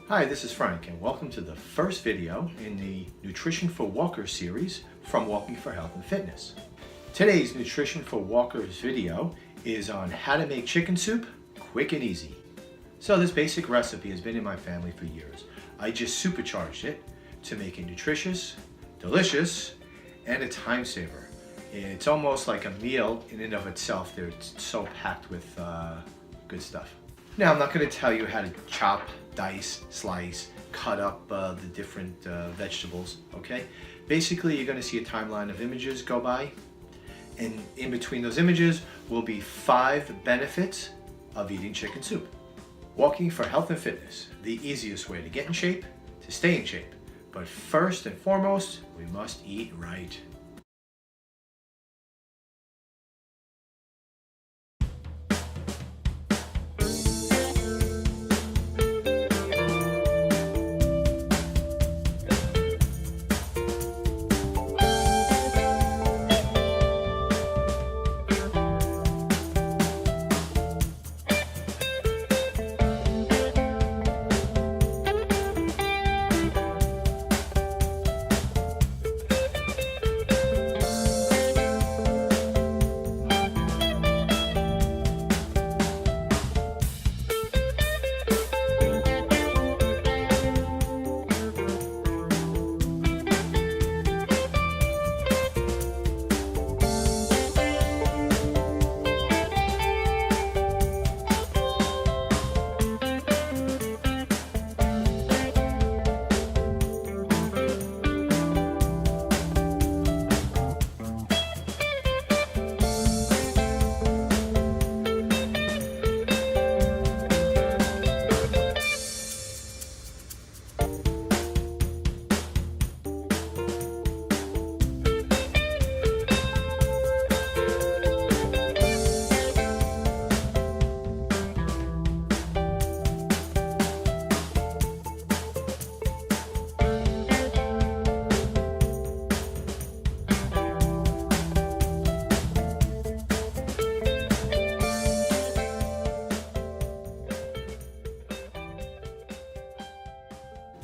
Hi, this is Frank, and welcome to the first video in the Nutrition for Walkers series from Walking for Health and Fitness. Today's Nutrition for Walkers video is on how to make chicken soup quick and easy. So this basic recipe has been in my family for years. I just supercharged it to make it nutritious, delicious, and a time saver. It's almost like a meal in and of itself. It's so packed with good stuff. Now, I'm not going to tell you how to chop, dice, slice, cut up the different vegetables, okay? Basically, you're going to see a timeline of images go by, and in between those images will be 5 benefits of eating chicken soup. Walking for health and fitness, the easiest way to get in shape, to stay in shape. But first and foremost, we must eat right.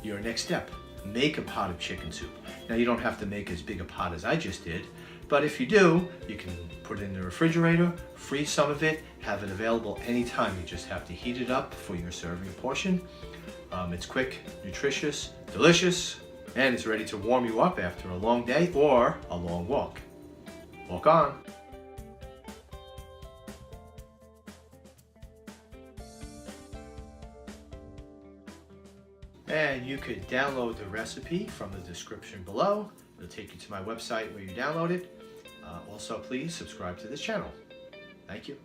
Your next step, make a pot of chicken soup. Now, you don't have to make as big a pot as I just did, but if you do, you can put it in the refrigerator, freeze some of it, have it available anytime. You just have to heat it up for your serving portion. It's quick, nutritious, delicious, and it's ready to warm you up after a long day or a long walk. Walk on. And you could download the recipe from the description below. It'll take you to my website where you download it. Also, please subscribe to this channel. Thank you.